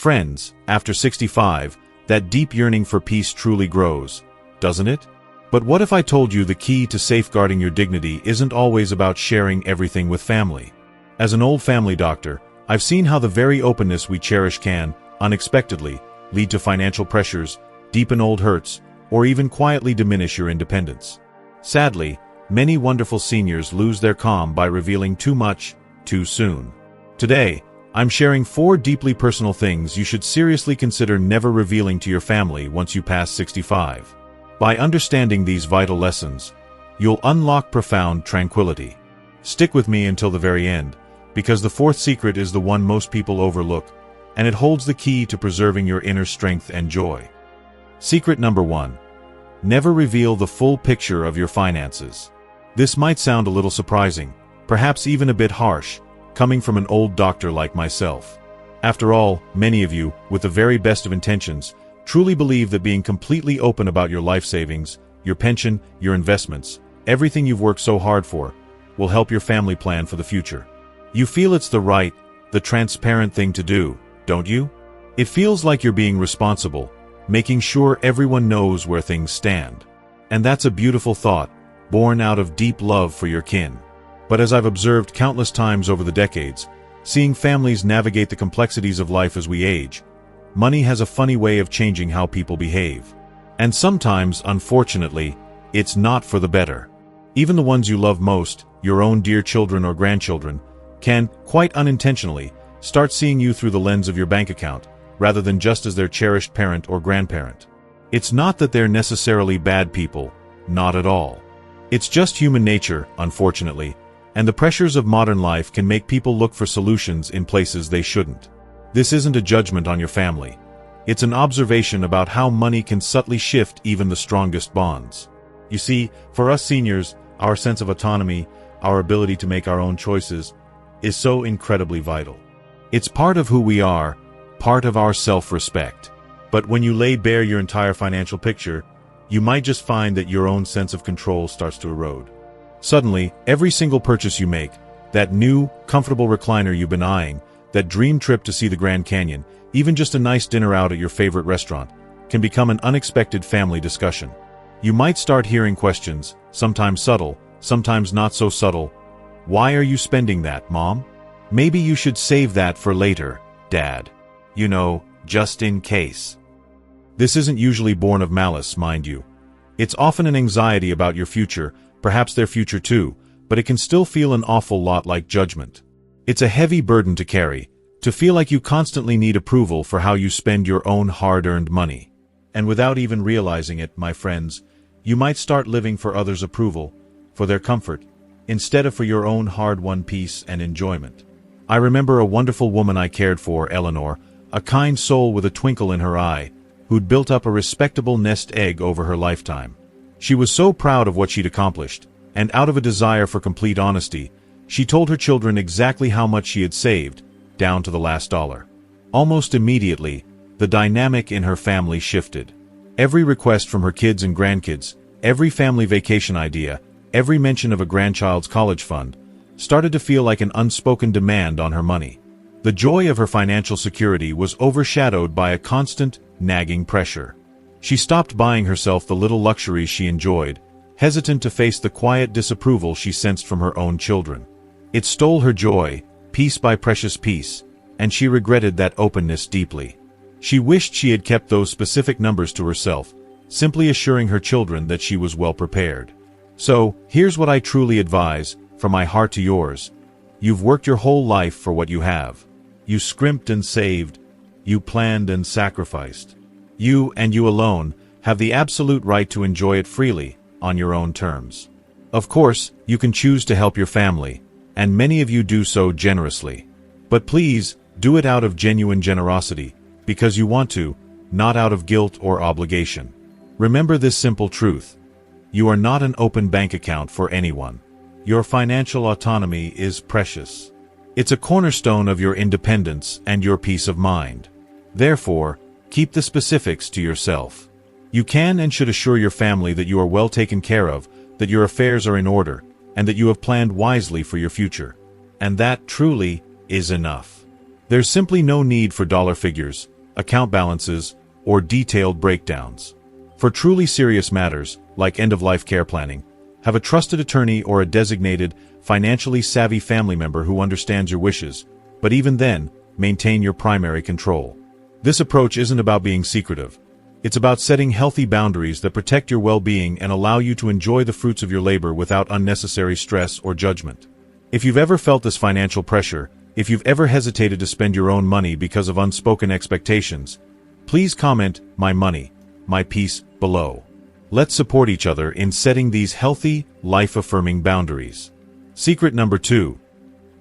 friends, after 65, that deep yearning for peace truly grows, doesn't it? But what if I told you the key to safeguarding your dignity isn't always about sharing everything with family? As an old family doctor, I've seen how the very openness we cherish can, unexpectedly, lead to financial pressures, deepen old hurts, or even quietly diminish your independence. Sadly, many wonderful seniors lose their calm by revealing too much, too soon. Today, I'm sharing 4 deeply personal things you should seriously consider never revealing to your family once you pass 65. By understanding these vital lessons, you'll unlock profound tranquility. Stick with me until the very end, because the 4th secret is the one most people overlook, and it holds the key to preserving your inner strength and joy. Secret number 1. Never reveal the full picture of your finances. This might sound a little surprising, perhaps even a bit harsh, coming from an old doctor like myself. After all, many of you, with the very best of intentions, truly believe that being completely open about your life savings, your pension, your investments, everything you've worked so hard for, will help your family plan for the future. You feel it's the right, the transparent thing to do, don't you? It feels like you're being responsible, making sure everyone knows where things stand. And that's a beautiful thought, born out of deep love for your kin. But as I've observed countless times over the decades, seeing families navigate the complexities of life as we age, money has a funny way of changing how people behave. And sometimes, unfortunately, it's not for the better. Even the ones you love most, your own dear children or grandchildren, can, quite unintentionally, start seeing you through the lens of your bank account, rather than just as their cherished parent or grandparent. It's not that they're necessarily bad people, not at all. It's just human nature, unfortunately, and the pressures of modern life can make people look for solutions in places they shouldn't. This isn't a judgment on your family. It's an observation about how money can subtly shift even the strongest bonds. You see, for us seniors, our sense of autonomy, our ability to make our own choices, is so incredibly vital. It's part of who we are, part of our self-respect. But when you lay bare your entire financial picture, you might just find that your own sense of control starts to erode. Suddenly, every single purchase you make, that new, comfortable recliner you've been eyeing, that dream trip to see the Grand Canyon, even just a nice dinner out at your favorite restaurant, can become an unexpected family discussion. You might start hearing questions, sometimes subtle, sometimes not so subtle. Why are you spending that, Mom? Maybe you should save that for later, Dad. You know, just in case. This isn't usually born of malice, mind you. It's often an anxiety about your future, perhaps their future too, but it can still feel an awful lot like judgment. It's a heavy burden to carry, to feel like you constantly need approval for how you spend your own hard-earned money. And without even realizing it, my friends, you might start living for others' approval, for their comfort, instead of for your own hard-won peace and enjoyment. I remember a wonderful woman I cared for, Eleanor, a kind soul with a twinkle in her eye, who'd built up a respectable nest egg over her lifetime. She was so proud of what she'd accomplished, and out of a desire for complete honesty, she told her children exactly how much she had saved, down to the last dollar. Almost immediately, the dynamic in her family shifted. Every request from her kids and grandkids, every family vacation idea, every mention of a grandchild's college fund, started to feel like an unspoken demand on her money. The joy of her financial security was overshadowed by a constant, nagging pressure. She stopped buying herself the little luxuries she enjoyed, hesitant to face the quiet disapproval she sensed from her own children. It stole her joy, piece by precious piece, and she regretted that openness deeply. She wished she had kept those specific numbers to herself, simply assuring her children that she was well prepared. So, here's what I truly advise, from my heart to yours. You've worked your whole life for what you have. You scrimped and saved. You planned and sacrificed. You, and you alone, have the absolute right to enjoy it freely, on your own terms. Of course, you can choose to help your family, and many of you do so generously. But please, do it out of genuine generosity, because you want to, not out of guilt or obligation. Remember this simple truth. You are not an open bank account for anyone. Your financial autonomy is precious. It's a cornerstone of your independence and your peace of mind. Therefore, keep the specifics to yourself. You can and should assure your family that you are well taken care of, that your affairs are in order, and that you have planned wisely for your future. And that, truly, is enough. There's simply no need for dollar figures, account balances, or detailed breakdowns. For truly serious matters, like end-of-life care planning, have a trusted attorney or a designated, financially savvy family member who understands your wishes, but even then, maintain your primary control. This approach isn't about being secretive. It's about setting healthy boundaries that protect your well-being and allow you to enjoy the fruits of your labor without unnecessary stress or judgment. If you've ever felt this financial pressure, if you've ever hesitated to spend your own money because of unspoken expectations, please comment "My money, my peace" below. Let's support each other in setting these healthy, life-affirming boundaries. Secret number 2.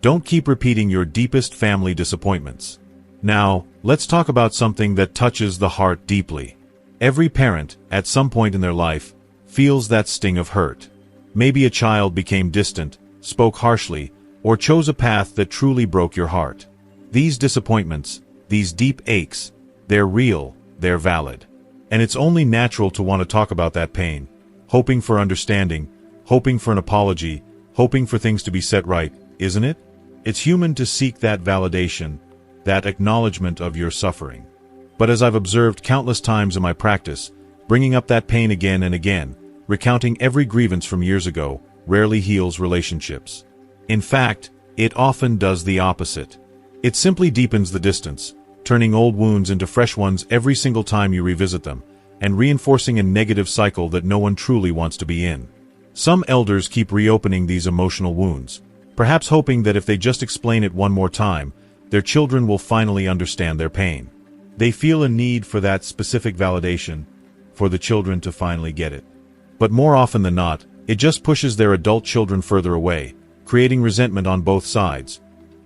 Don't keep repeating your deepest family disappointments. Now, let's talk about something that touches the heart deeply. Every parent, at some point in their life, feels that sting of hurt. Maybe a child became distant, spoke harshly, or chose a path that truly broke your heart. These disappointments, these deep aches, they're real, they're valid. And it's only natural to want to talk about that pain, hoping for understanding, hoping for an apology, hoping for things to be set right, isn't it? It's human to seek that validation, that acknowledgement of your suffering. But as I've observed countless times in my practice, bringing up that pain again and again, recounting every grievance from years ago, rarely heals relationships. In fact, it often does the opposite. It simply deepens the distance, turning old wounds into fresh ones every single time you revisit them, and reinforcing a negative cycle that no one truly wants to be in. Some elders keep reopening these emotional wounds, perhaps hoping that if they just explain it one more time, their children will finally understand their pain. They feel a need for that specific validation, for the children to finally get it. But more often than not, it just pushes their adult children further away, creating resentment on both sides.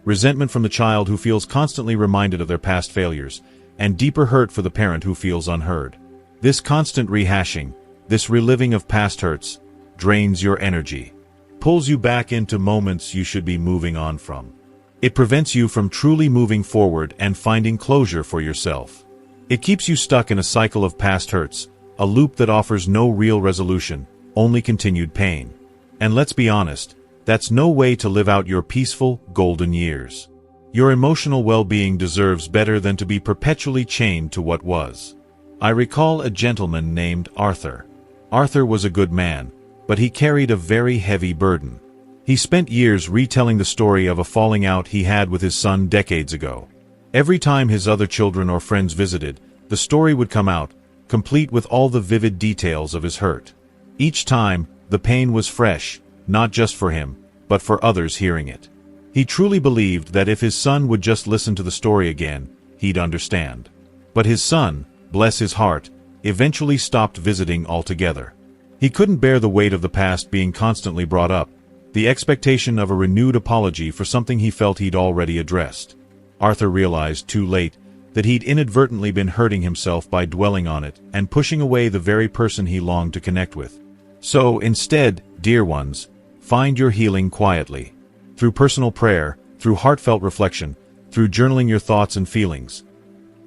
Resentment from the child who feels constantly reminded of their past failures, and deeper hurt for the parent who feels unheard. This constant rehashing, this reliving of past hurts, drains your energy, pulls you back into moments you should be moving on from. It prevents you from truly moving forward and finding closure for yourself. It keeps you stuck in a cycle of past hurts, a loop that offers no real resolution, only continued pain. And let's be honest, that's no way to live out your peaceful, golden years. Your emotional well-being deserves better than to be perpetually chained to what was. I recall a gentleman named Arthur. Arthur was a good man, but he carried a very heavy burden. He spent years retelling the story of a falling out he had with his son decades ago. Every time his other children or friends visited, the story would come out, complete with all the vivid details of his hurt. Each time, the pain was fresh, not just for him, but for others hearing it. He truly believed that if his son would just listen to the story again, he'd understand. But his son, bless his heart, eventually stopped visiting altogether. He couldn't bear the weight of the past being constantly brought up, the expectation of a renewed apology for something he felt he'd already addressed. Arthur realized too late that he'd inadvertently been hurting himself by dwelling on it and pushing away the very person he longed to connect with. So instead, dear ones, find your healing quietly. Through personal prayer, through heartfelt reflection, through journaling your thoughts and feelings.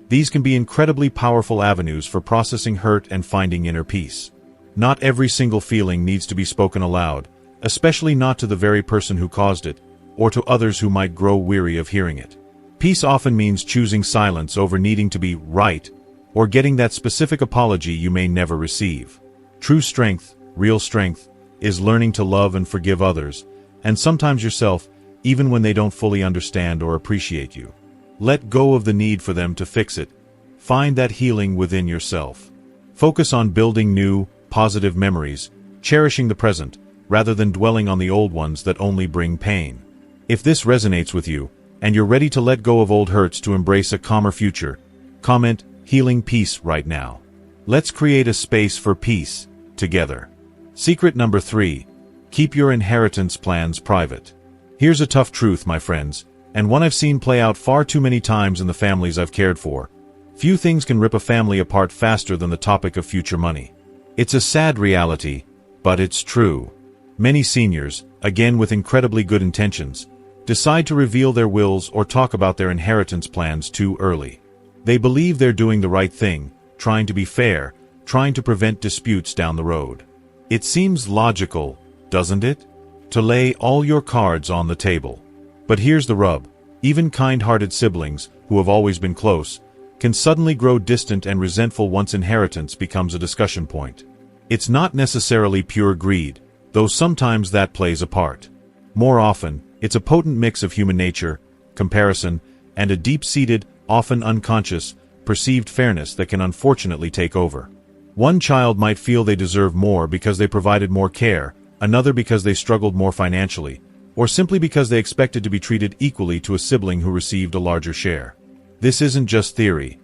These can be incredibly powerful avenues for processing hurt and finding inner peace. Not every single feeling needs to be spoken aloud, especially not to the very person who caused it, or to others who might grow weary of hearing it. Peace often means choosing silence over needing to be right, or getting that specific apology you may never receive. True strength, real strength, is learning to love and forgive others, and sometimes yourself, even when they don't fully understand or appreciate you. Let go of the need for them to fix it. Find that healing within yourself. Focus on building new, positive memories, cherishing the present, rather than dwelling on the old ones that only bring pain. If this resonates with you, and you're ready to let go of old hurts to embrace a calmer future, comment "Healing Peace" right now. Let's create a space for peace, together. Secret number 3. Keep your inheritance plans private. Here's a tough truth, my friends, and one I've seen play out far too many times in the families I've cared for. Few things can rip a family apart faster than the topic of future money. It's a sad reality, but it's true. Many seniors, again with incredibly good intentions, decide to reveal their wills or talk about their inheritance plans too early. They believe they're doing the right thing, trying to be fair, trying to prevent disputes down the road. It seems logical, doesn't it? To lay all your cards on the table. But here's the rub. Even kind-hearted siblings, who have always been close, can suddenly grow distant and resentful once inheritance becomes a discussion point. It's not necessarily pure greed, though sometimes that plays a part. More often, it's a potent mix of human nature, comparison, and a deep-seated, often unconscious, perceived fairness that can unfortunately take over. One child might feel they deserve more because they provided more care, another because they struggled more financially, or simply because they expected to be treated equally to a sibling who received a larger share. This isn't just theory.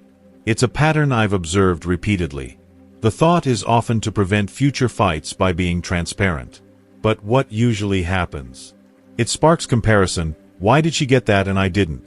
It's a pattern I've observed repeatedly. The thought is often to prevent future fights by being transparent. But what usually happens? It sparks comparison. Why did she get that and I didn't?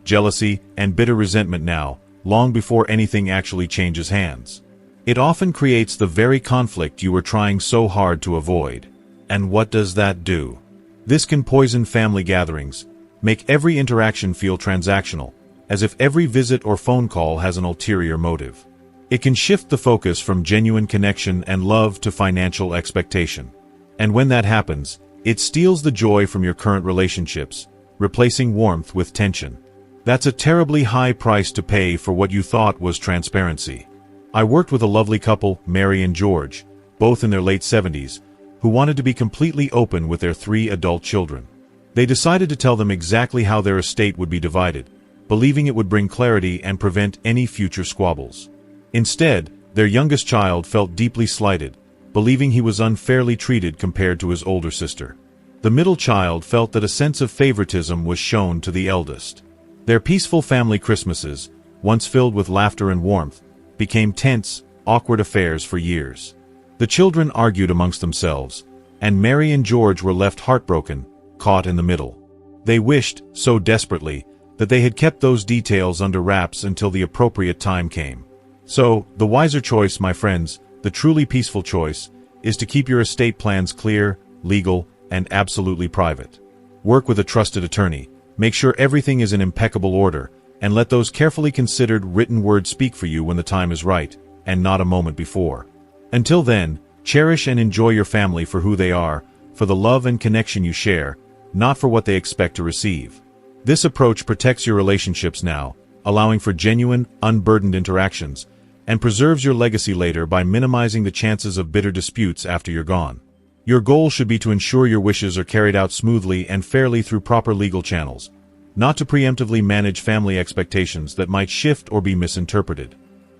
Jealousy and bitter resentment now, long before anything actually changes hands. It often creates the very conflict you were trying so hard to avoid. And what does that do? This can poison family gatherings, make every interaction feel transactional, as if every visit or phone call has an ulterior motive. It can shift the focus from genuine connection and love to financial expectation. And when that happens, it steals the joy from your current relationships, replacing warmth with tension. That's a terribly high price to pay for what you thought was transparency. I worked with a lovely couple, Mary and George, both in their late 70s, who wanted to be completely open with their 3 adult children. They decided to tell them exactly how their estate would be divided, believing it would bring clarity and prevent any future squabbles. Instead, their youngest child felt deeply slighted, believing he was unfairly treated compared to his older sister. The middle child felt that a sense of favoritism was shown to the eldest. Their peaceful family Christmases, once filled with laughter and warmth, became tense, awkward affairs for years. The children argued amongst themselves, and Mary and George were left heartbroken, caught in the middle. They wished, so desperately, that they had kept those details under wraps until the appropriate time came. So, the wiser choice, my friends, the truly peaceful choice, is to keep your estate plans clear, legal, and absolutely private. Work with a trusted attorney, make sure everything is in impeccable order, and let those carefully considered written words speak for you when the time is right, and not a moment before. Until then, cherish and enjoy your family for who they are, for the love and connection you share, not for what they expect to receive. This approach protects your relationships now, allowing for genuine, unburdened interactions, and preserves your legacy later by minimizing the chances of bitter disputes after you're gone. Your goal should be to ensure your wishes are carried out smoothly and fairly through proper legal channels, not to preemptively manage family expectations that might shift or be misinterpreted.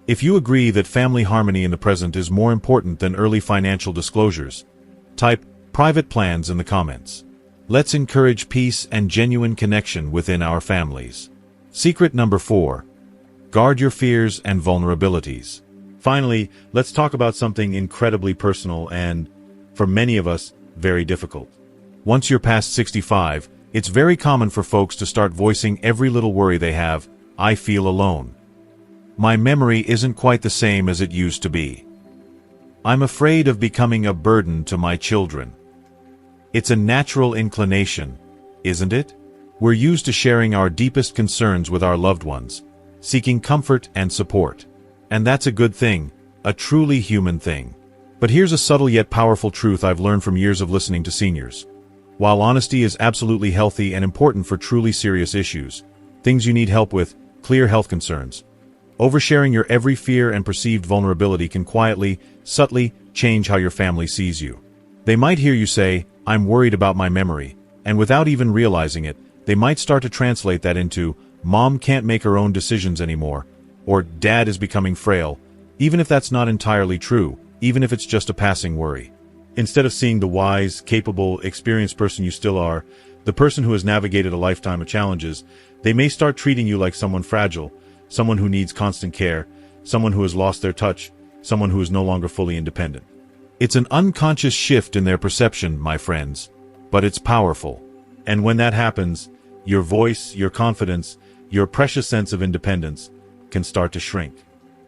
If you agree that family harmony in the present is more important than early financial disclosures, type private plans in the comments. Let's encourage peace and genuine connection within our families. Secret number 4. Guard your fears and vulnerabilities. Finally, let's talk about something incredibly personal and, for many of us, very difficult. Once you're past 65, it's very common for folks to start voicing every little worry they have. I feel alone. My memory isn't quite the same as it used to be. I'm afraid of becoming a burden to my children. It's a natural inclination, isn't it? We're used to sharing our deepest concerns with our loved ones, seeking comfort and support. And that's a good thing, a truly human thing. But here's a subtle yet powerful truth I've learned from years of listening to seniors. While honesty is absolutely healthy and important for truly serious issues, things you need help with, clear health concerns, oversharing your every fear and perceived vulnerability can quietly, subtly, change how your family sees you. They might hear you say, I'm worried about my memory, and without even realizing it, they might start to translate that into, Mom can't make her own decisions anymore, or Dad is becoming frail, even if that's not entirely true, even if it's just a passing worry. Instead of seeing the wise, capable, experienced person you still are, the person who has navigated a lifetime of challenges, they may start treating you like someone fragile, someone who needs constant care, someone who has lost their touch, someone who is no longer fully independent. It's an unconscious shift in their perception, my friends, but it's powerful. And when that happens, your voice, your confidence, your precious sense of independence can start to shrink.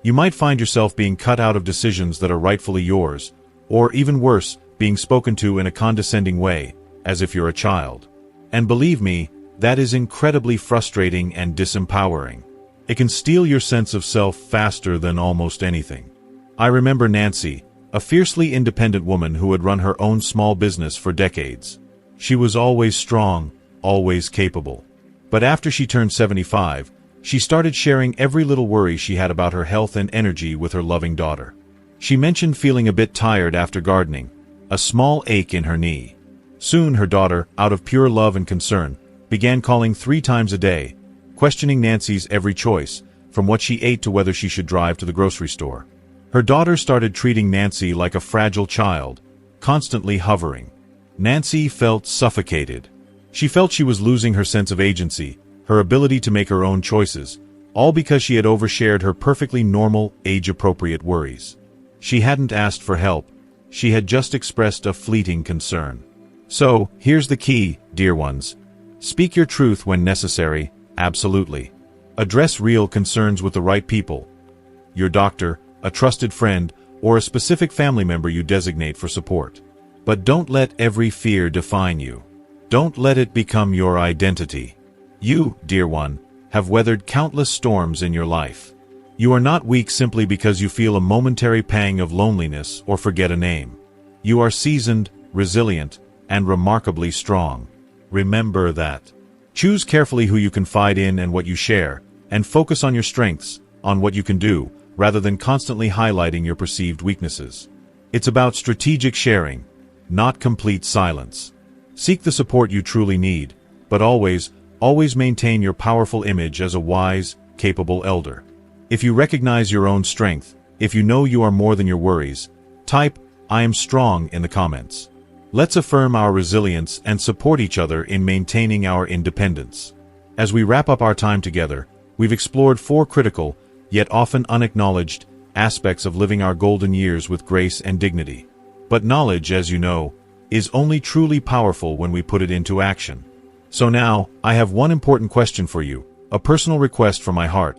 You might find yourself being cut out of decisions that are rightfully yours, or even worse, being spoken to in a condescending way, as if you're a child. And believe me, that is incredibly frustrating and disempowering. It can steal your sense of self faster than almost anything. I remember Nancy, a fiercely independent woman who had run her own small business for decades. She was always strong, always capable. But after she turned 75, She started sharing every little worry she had about her health and energy with her loving daughter. She mentioned feeling a bit tired after gardening, a small ache in her knee. Soon her daughter, out of pure love and concern, began calling 3 times a day, questioning Nancy's every choice, from what she ate to whether she should drive to the grocery store. Her daughter started treating Nancy like a fragile child, constantly hovering. Nancy felt suffocated. She felt she was losing her sense of agency, her ability to make her own choices, all because she had overshared her perfectly normal, age-appropriate worries. She hadn't asked for help. She had just expressed a fleeting concern. So, here's the key, dear ones. Speak your truth when necessary, absolutely. Address real concerns with the right people. Your doctor, a trusted friend, or a specific family member you designate for support. But don't let every fear define you. Don't let it become your identity. You, dear one, have weathered countless storms in your life. You are not weak simply because you feel a momentary pang of loneliness or forget a name. You are seasoned, resilient, and remarkably strong. Remember that. Choose carefully who you confide in and what you share, and focus on your strengths, on what you can do, rather than constantly highlighting your perceived weaknesses. It's about strategic sharing, not complete silence. Seek the support you truly need, but always maintain your powerful image as a wise, capable elder. If you recognize your own strength, if you know you are more than your worries, type, "I am strong" in the comments. Let's affirm our resilience and support each other in maintaining our independence. As we wrap up our time together, we've explored 4 critical, yet often unacknowledged, aspects of living our golden years with grace and dignity. But knowledge, as you know, is only truly powerful when we put it into action. So now, I have one important question for you, a personal request from my heart.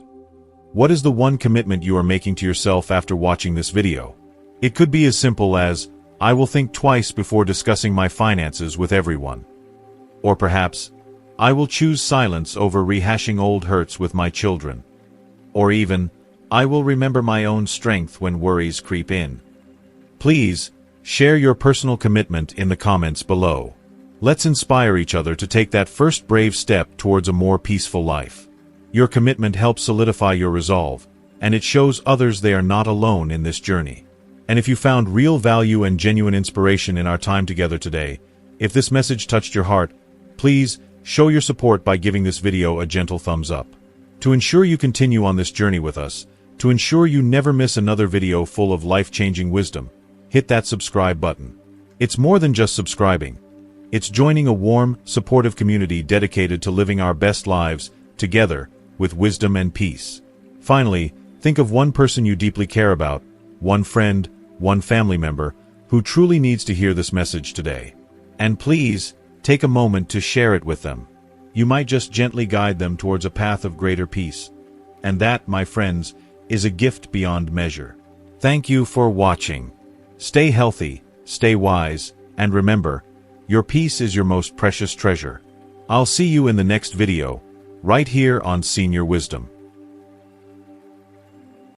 What is the one commitment you are making to yourself after watching this video? It could be as simple as, I will think twice before discussing my finances with everyone. Or perhaps, I will choose silence over rehashing old hurts with my children. Or even, I will remember my own strength when worries creep in. Please, share your personal commitment in the comments below. Let's inspire each other to take that first brave step towards a more peaceful life. Your commitment helps solidify your resolve, and it shows others they are not alone in this journey. And if you found real value and genuine inspiration in our time together today, if this message touched your heart, please show your support by giving this video a gentle thumbs up. To ensure you continue on this journey with us, to ensure you never miss another video full of life-changing wisdom, hit that subscribe button. It's more than just subscribing. It's joining a warm, supportive community dedicated to living our best lives together with wisdom and peace. Finally, think of one person you deeply care about, one friend, one family member, who truly needs to hear this message today. And please, take a moment to share it with them. You might just gently guide them towards a path of greater peace. And that, my friends, is a gift beyond measure. Thank you for watching. Stay healthy, stay wise, and remember, your peace is your most precious treasure. I'll see you in the next video, right here on Senior Wisdom.